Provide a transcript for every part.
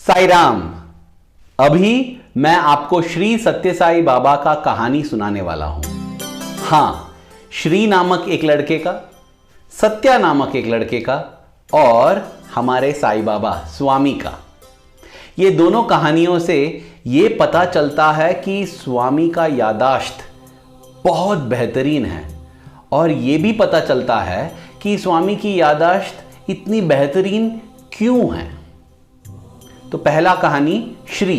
साई राम। अभी मैं आपको श्री सत्य साई बाबा का कहानी सुनाने वाला हूं। हां, श्री नामक एक लड़के का, सत्या नामक एक लड़के का और हमारे साई बाबा स्वामी का। ये दोनों कहानियों से ये पता चलता है कि स्वामी का यादाश्त बहुत बेहतरीन है और ये भी पता चलता है कि स्वामी की यादाश्त इतनी बेहतरीन क्यों है। तो पहला कहानी श्री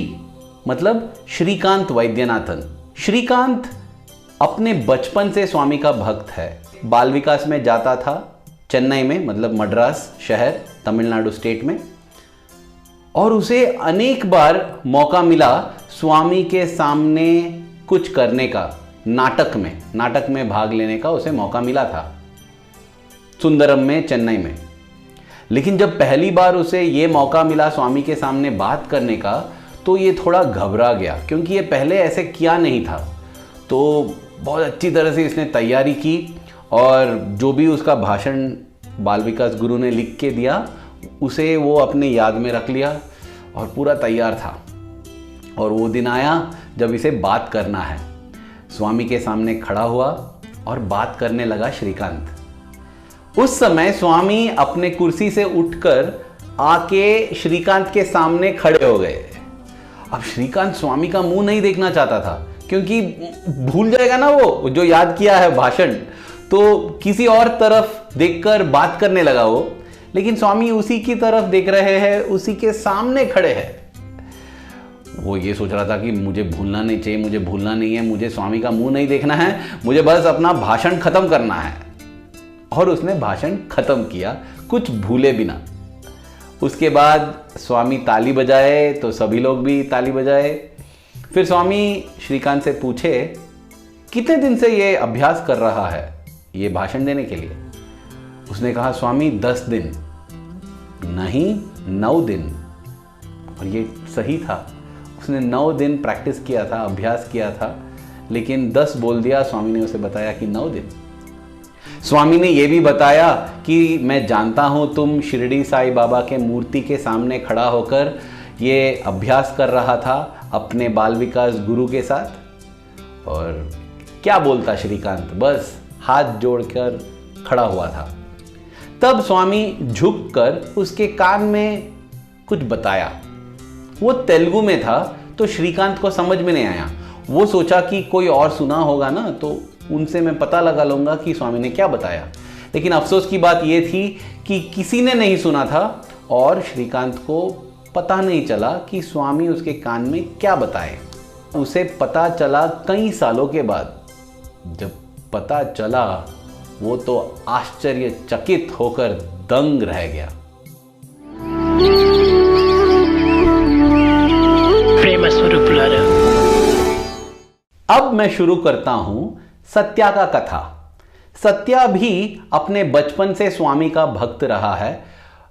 मतलब श्रीकांत वैद्यनाथन। श्रीकांत अपने बचपन से स्वामी का भक्त है। बाल विकास में जाता था चेन्नई में, मतलब मद्रास शहर, तमिलनाडु स्टेट में, और उसे अनेक बार मौका मिला स्वामी के सामने कुछ करने का। नाटक में भाग लेने का उसे मौका मिला था सुंदरम में, चेन्नई में। लेकिन जब पहली बार उसे ये मौका मिला स्वामी के सामने बात करने का, तो ये थोड़ा घबरा गया क्योंकि ये पहले ऐसे किया नहीं था। तो बहुत अच्छी तरह से इसने तैयारी की और जो भी उसका भाषण बाल विकास गुरु ने लिख के दिया उसे वो अपने याद में रख लिया और पूरा तैयार था। और वो दिन आया जब इसे बात करना है। स्वामी के सामने खड़ा हुआ और बात करने लगा श्रीकांत। उस समय स्वामी अपने कुर्सी से उठकर आके श्रीकांत के सामने खड़े हो गए। अब श्रीकांत स्वामी का मुंह नहीं देखना चाहता था क्योंकि भूल जाएगा ना वो जो याद किया है भाषण, तो किसी और तरफ देखकर बात करने लगा वो। लेकिन स्वामी उसी की तरफ देख रहे हैं, उसी के सामने खड़े हैं। वो ये सोच रहा था कि मुझे भूलना नहीं चाहिए, मुझे भूलना नहीं है, मुझे स्वामी का मुंह नहीं देखना है, मुझे बस अपना भाषण खत्म करना है। और उसने भाषण खत्म किया कुछ भूले बिना। उसके बाद स्वामी ताली बजाए तो सभी लोग भी ताली बजाए। फिर स्वामी श्रीकांत से पूछे, कितने दिन से ये अभ्यास कर रहा है ये भाषण देने के लिए? उसने कहा, स्वामी 10 दिन। नहीं, 9 दिन। और ये सही था, उसने 9 दिन प्रैक्टिस किया था, अभ्यास किया था, लेकिन 10 बोल दिया। स्वामी ने उसे बताया कि 9 दिन। स्वामी ने यह भी बताया कि मैं जानता हूं तुम शिरडी साई बाबा के मूर्ति के सामने खड़ा होकर ये अभ्यास कर रहा था अपने बाल विकास गुरु के साथ। और क्या बोलता श्रीकांत, बस हाथ जोड़कर खड़ा हुआ था। तब स्वामी झुककर उसके कान में कुछ बताया। वो तेलुगु में था तो श्रीकांत को समझ में नहीं आया। वो सोचा कि कोई और सुना होगा ना, तो उनसे मैं पता लगा लूंगा कि स्वामी ने क्या बताया। लेकिन अफसोस की बात यह थी कि किसी ने नहीं सुना था और श्रीकांत को पता नहीं चला कि स्वामी उसके कान में क्या बताए। उसे पता चला कई सालों के बाद। जब पता चला वो तो आश्चर्यचकित होकर दंग रह गया। प्रेम स्वरूप लारा। अब मैं शुरू करता हूं सत्या का कथा। सत्या भी अपने बचपन से स्वामी का भक्त रहा है।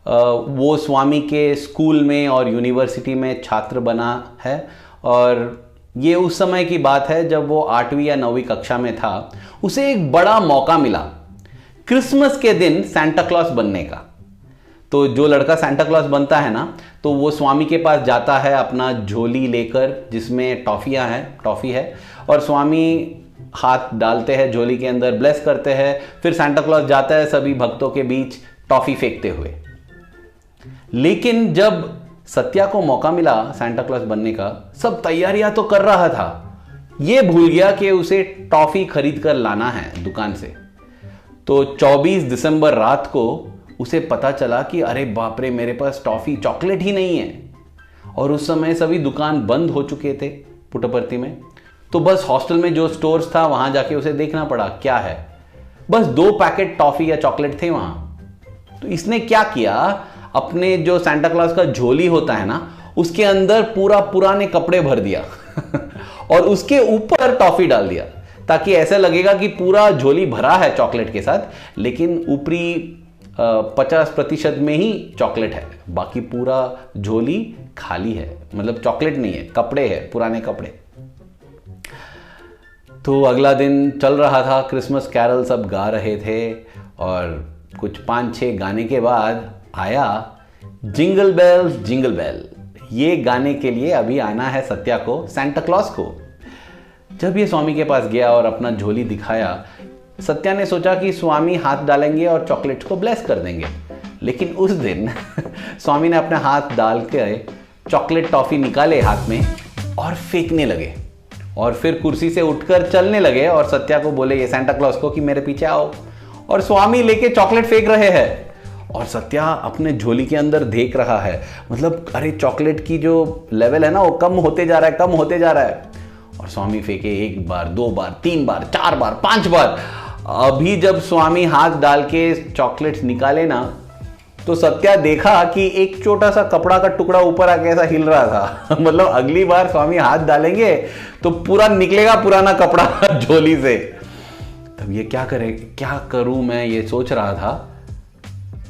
वो स्वामी के स्कूल में और यूनिवर्सिटी में छात्र बना है। और ये उस समय की बात है जब वो 8वीं या 9वीं कक्षा में था। उसे एक बड़ा मौका मिला क्रिसमस के दिन सांता क्लॉस बनने का। तो जो लड़का सांता क्लॉस बनता है ना, तो वो स्वामी के पास जाता है अपना झोली लेकर जिसमें टॉफ़ी है, और स्वामी हाथ डालते हैं झोली के अंदर, ब्लेस करते हैं। फिर सांता क्लॉस जाता है सभी भक्तों के बीच टॉफ़ी फेंकते हुए। लेकिन जब सत्या को मौका मिला सांता क्लॉस बनने का, सब तैयारियां तो कर रहा था, ये भूल गया कि उसे टॉफ़ी खरीद कर लाना है दुकान से। तो 24 दिसंबर रात को उसे पता चला कि अरे बाप रे, मेरे पास टॉफ़ी चॉकलेट ही नहीं है। और उस समय सभी दुकान बंद हो चुके थे पुट्टपर्थी में। तो बस हॉस्टल में जो स्टोर्स था वहां जाके उसे देखना पड़ा क्या है। बस 2 पैकेट टॉफ़ी या चॉकलेट थे वहां। तो इसने क्या किया, अपने जो सांता क्लॉस का झोली होता है ना, उसके अंदर पूरा पुराने कपड़े भर दिया और उसके ऊपर टॉफ़ी डाल दिया, ताकि ऐसा लगेगा कि पूरा झोली भरा है चॉकलेट के साथ, लेकिन ऊपरी 50% में ही चॉकलेट है, बाकी पूरा झोली खाली है। मतलब चॉकलेट नहीं है, कपड़े है, पुराने कपड़े। तो अगला दिन चल रहा था, क्रिसमस कैरल सब गा रहे थे और कुछ 5-6 गाने के बाद आया जिंगल बेल ये गाने के लिए अभी आना है सत्या को, सेंटा क्लॉज को। जब ये स्वामी के पास गया और अपना झोली दिखाया, सत्या ने सोचा कि स्वामी हाथ डालेंगे और चॉकलेट को ब्लेस कर देंगे। लेकिन उस दिन स्वामी ने अपने हाथ डाल के चॉकलेट टॉफी निकाले हाथ में और फेंकने लगे, और फिर कुर्सी से उठकर चलने लगे और सत्या को बोले, ये सेंटा क्लॉज को, कि मेरे पीछे आओ। और स्वामी लेके चॉकलेट फेंक रहे हैं और सत्या अपने झोली के अंदर देख रहा है, मतलब अरे चॉकलेट की जो लेवल है ना वो कम होते जा रहा है, कम होते जा रहा है। और स्वामी फेंके 1 बार, 2 बार, 3 बार, 4 बार, 5 बार। अभी जब स्वामी हाथ डाल के चॉकलेट्स निकाले ना, तो सत्या देखा कि एक छोटा सा कपड़ा का टुकड़ा ऊपर आके ऐसा हिल रहा था। मतलब अगली बार स्वामी हाथ डालेंगे तो पूरा निकलेगा पुराना कपड़ा झोली से। तब ये क्या करूं मैं, ये सोच रहा था।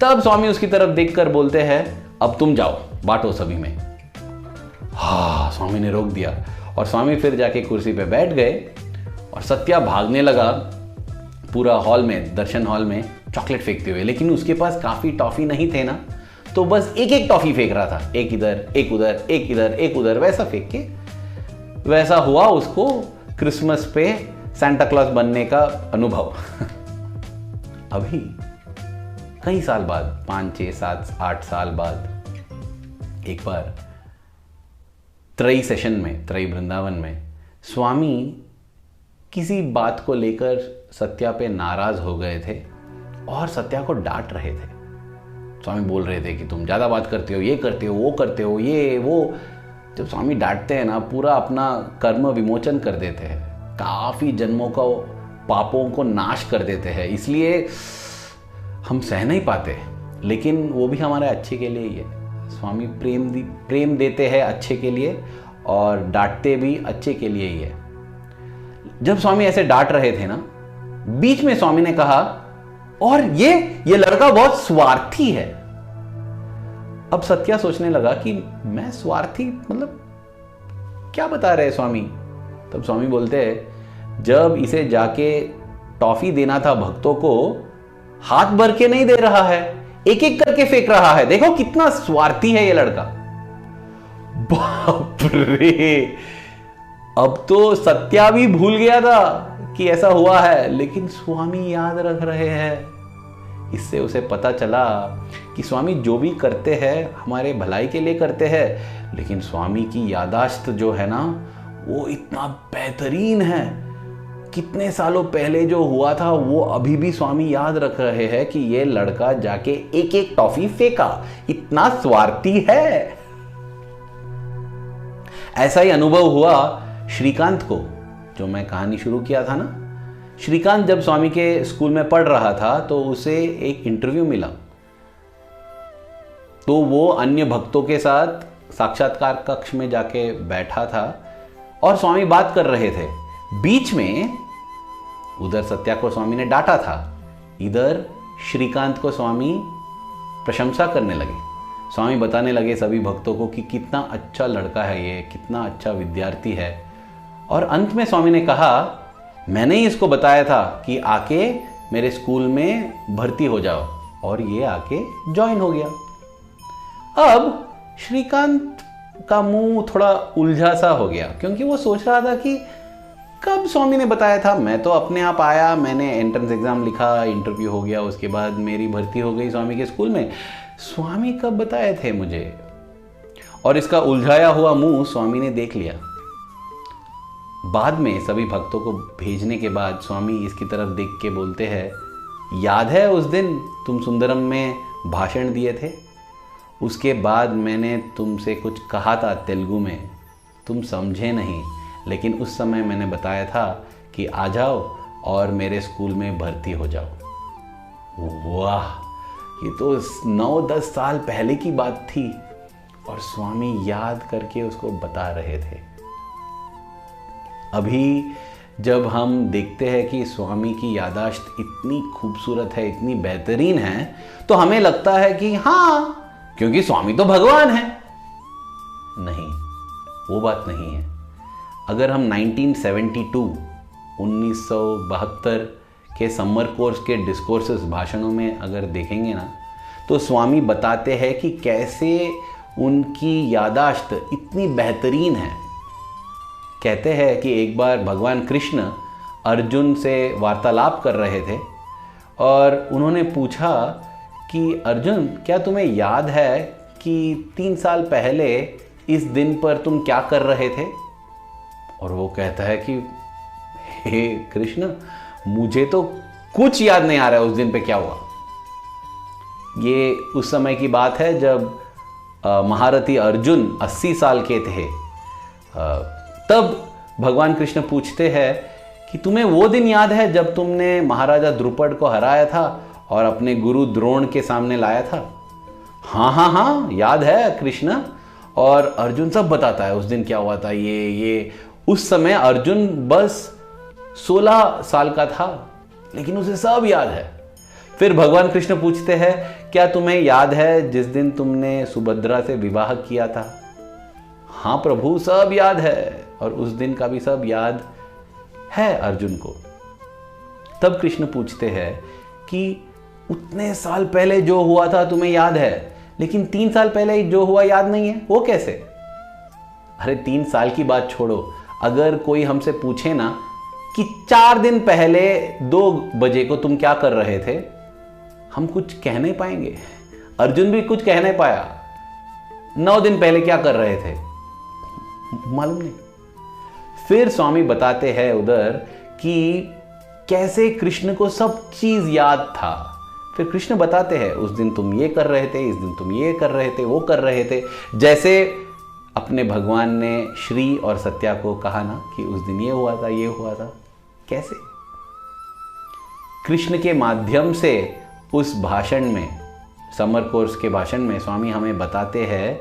तब स्वामी उसकी तरफ देखकर बोलते हैं, अब तुम जाओ, बांटो सभी में। हाँ, स्वामी ने रोक दिया और स्वामी फिर जाके कुर्सी पे बैठ गए और सत्या भागने लगा पूरा हॉल में, दर्शन हॉल में चॉकलेट फेंकते हुए। लेकिन उसके पास काफी टॉफी नहीं थे ना, तो बस एक एक टॉफी फेंक रहा था, एक इधर, एक उधर, एक इधर, एक उधर, वैसा फेंक के। वैसा हुआ उसको क्रिसमस पे सेंटा क्लॉज बनने का अनुभव। अभी कई साल बाद, 5, 6, 7, 8 साल बाद, एक बार त्रयी सेशन में, त्रयी वृंदावन में, स्वामी किसी बात को लेकर सत्या पे नाराज हो गए थे और सत्या को डांट रहे थे। स्वामी बोल रहे थे कि तुम ज़्यादा बात करते हो, ये करते हो, वो करते हो, ये वो। जब स्वामी डांटते हैं ना, पूरा अपना कर्म विमोचन कर देते हैं, काफ़ी जन्मों का पापों को नाश कर देते हैं। इसलिए हम सह नहीं पाते, लेकिन वो भी हमारे अच्छे के लिए ही है। स्वामी प्रेम देते हैं अच्छे के लिए और डांटते भी अच्छे के लिए ही है। जब स्वामी ऐसे डांट रहे थे ना, बीच में स्वामी ने कहा, और ये लड़का बहुत स्वार्थी है। अब सत्या सोचने लगा कि मैं स्वार्थी, मतलब क्या बता रहे स्वामी। तब स्वामी बोलते हैं, जब इसे जाके टॉफी देना था भक्तों को, हाथ भर के नहीं दे रहा है, एक एक करके फेंक रहा है। देखो कितना स्वार्थी है ये लड़का। बाप रे, अब तो सत्या भी भूल गया था कि ऐसा हुआ है, लेकिन स्वामी याद रख रहे हैं। इससे उसे पता चला कि स्वामी जो भी करते हैं हमारे भलाई के लिए करते हैं, लेकिन स्वामी की यादाश्त जो है ना, वो इतना बेहतरीन है। कितने सालों पहले जो हुआ था वो अभी भी स्वामी याद रख रहे हैं कि ये लड़का जाके एक एक टॉफी फेंका, इतना स्वार्थी है। ऐसा ही अनुभव हुआ श्रीकांत को, जो मैं कहानी शुरू किया था ना। श्रीकांत जब स्वामी के स्कूल में पढ़ रहा था तो उसे एक इंटरव्यू मिला, तो वो अन्य भक्तों के साथ साक्षात्कार कक्ष में जाके बैठा था और स्वामी बात कर रहे थे। बीच में उधर सत्या को स्वामी ने डांटा था, इधर श्रीकांत को स्वामी प्रशंसा करने लगे। स्वामी बताने लगे सभी भक्तों को कि कितना अच्छा लड़का है ये, कितना अच्छा विद्यार्थी है। और अंत में स्वामी ने कहा, मैंने ही इसको बताया था कि आके मेरे स्कूल में भर्ती हो जाओ, और ये आके ज्वाइन हो गया। अब श्रीकांत का मुंह थोड़ा उलझा सा हो गया, क्योंकि वो सोच रहा था कि कब स्वामी ने बताया था। मैं तो अपने आप आया, मैंने एंट्रेंस एग्जाम लिखा, इंटरव्यू हो गया, उसके बाद मेरी भर्ती हो गई स्वामी के स्कूल में। स्वामी कब बताए थे मुझे? और इसका उलझाया हुआ मुंह स्वामी ने देख लिया। बाद में सभी भक्तों को भेजने के बाद स्वामी इसकी तरफ देख के बोलते हैं, याद है उस दिन तुम सुंदरम में भाषण दिए थे? उसके बाद मैंने तुमसे कुछ कहा था तेलुगु में, तुम समझे नहीं, लेकिन उस समय मैंने बताया था कि आ जाओ और मेरे स्कूल में भर्ती हो जाओ। वाह, ये तो 9-10 साल पहले की बात थी और स्वामी याद करके उसको बता रहे थे। अभी जब हम देखते हैं कि स्वामी की यादाश्त इतनी खूबसूरत है, इतनी बेहतरीन है, तो हमें लगता है कि हाँ, क्योंकि स्वामी तो भगवान है। नहीं, वो बात नहीं है। अगर हम 1972 के समर कोर्स के डिस्कोर्सेस, भाषणों में अगर देखेंगे ना, तो स्वामी बताते हैं कि कैसे उनकी यादाश्त इतनी बेहतरीन है। कहते हैं कि एक बार भगवान कृष्ण अर्जुन से वार्तालाप कर रहे थे और उन्होंने पूछा कि अर्जुन, क्या तुम्हें याद है कि 3 साल पहले इस दिन पर तुम क्या कर रहे थे? और वो कहता है कि हे कृष्ण, मुझे तो कुछ याद नहीं आ रहा है उस दिन पे क्या हुआ। ये उस समय की बात है जब महारथी अर्जुन 80 साल के थे। तब भगवान कृष्ण पूछते हैं कि तुम्हें वो दिन याद है जब तुमने महाराजा द्रुपद को हराया था और अपने गुरु द्रोण के सामने लाया था? हाँ हाँ हाँ, याद है कृष्ण। और अर्जुन सब बताता है उस दिन क्या हुआ था। ये उस समय अर्जुन बस 16 साल का था, लेकिन उसे सब याद है। फिर भगवान कृष्ण पूछते हैं, क्या तुम्हें याद है जिस दिन तुमने सुभद्रा से विवाह किया था? हाँ प्रभु, सब याद है। और उस दिन का भी सब याद है अर्जुन को। तब कृष्ण पूछते हैं कि उतने साल पहले जो हुआ था तुम्हें याद है, लेकिन 3 साल पहले जो हुआ याद नहीं है, वो कैसे? अरे 3 साल की बात छोड़ो, अगर कोई हमसे पूछे ना कि 4 दिन पहले 2 बजे को तुम क्या कर रहे थे, हम कुछ कह नहीं पाएंगे। अर्जुन भी कुछ कह नहीं पाया। 9 दिन पहले क्या कर रहे थे, मालूम नहीं। फिर स्वामी बताते हैं उधर कि कैसे कृष्ण को सब चीज याद था। फिर कृष्ण बताते हैं, उस दिन तुम ये कर रहे थे, इस दिन तुम ये कर रहे थे, वो कर रहे थे। जैसे अपने भगवान ने श्री और सत्या को कहा ना कि उस दिन ये हुआ था, ये हुआ था। कैसे कृष्ण के माध्यम से उस भाषण में, समर कोर्स के भाषण में स्वामी हमें बताते हैं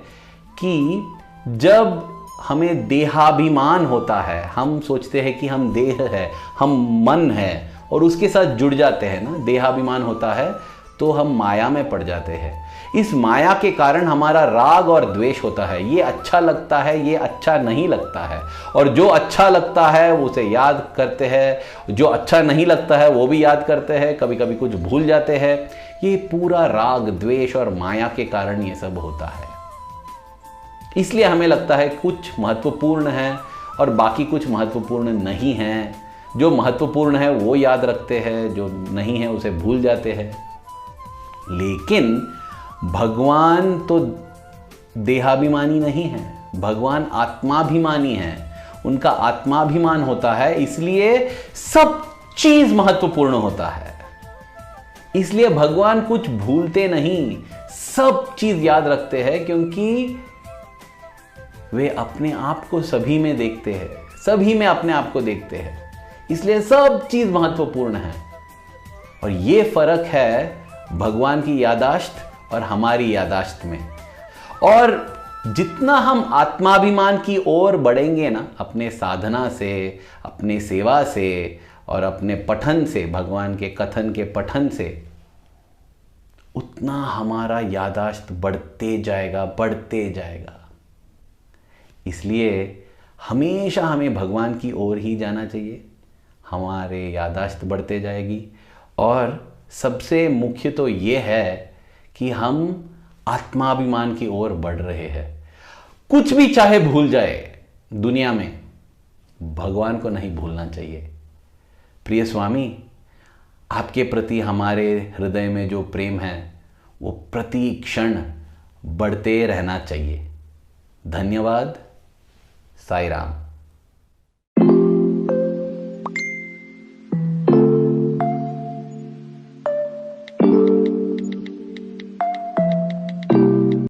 कि जब हमें देहाभिमान होता है, हम सोचते हैं कि हम देह है, हम मन है, और उसके साथ जुड़ जाते हैं ना, देहाभिमान होता है, तो हम माया में पड़ जाते हैं। इस माया के कारण हमारा राग और द्वेष होता है। ये अच्छा लगता है, ये अच्छा नहीं लगता है, और जो अच्छा लगता है उसे याद करते हैं, जो अच्छा नहीं लगता है वो भी याद करते हैं, कभी कभी कुछ भूल जाते हैं। ये पूरा राग द्वेष और माया के कारण ये सब होता है। इसलिए हमें लगता है कुछ महत्वपूर्ण है और बाकी कुछ महत्वपूर्ण नहीं है। जो महत्वपूर्ण है वो याद रखते हैं, जो नहीं है उसे भूल जाते हैं। लेकिन भगवान तो देहाभिमानी नहीं है, भगवान आत्माभिमानी है। उनका आत्माभिमान होता है, इसलिए सब चीज महत्वपूर्ण होता है। इसलिए भगवान कुछ भूलते नहीं, सब चीज याद रखते हैं, क्योंकि वे अपने आप को सभी में देखते हैं, सभी में अपने आप को देखते हैं। इसलिए सब चीज महत्वपूर्ण है। और ये फर्क है भगवान की यादाश्त और हमारी यादाश्त में। और जितना हम आत्माभिमान की ओर बढ़ेंगे ना, अपने साधना से, अपने सेवा से और अपने पठन से, भगवान के कथन के पठन से, उतना हमारा यादाश्त बढ़ते जाएगा, बढ़ते जाएगा। इसलिए हमेशा हमें भगवान की ओर ही जाना चाहिए, हमारे यादाश्त बढ़ते जाएगी। और सबसे मुख्य तो ये है कि हम आत्माभिमान की ओर बढ़ रहे हैं। कुछ भी चाहे भूल जाए दुनिया में, भगवान को नहीं भूलना चाहिए। प्रिय स्वामी, आपके प्रति हमारे हृदय में जो प्रेम है वो प्रति क्षण बढ़ते रहना चाहिए। धन्यवाद। साई राम।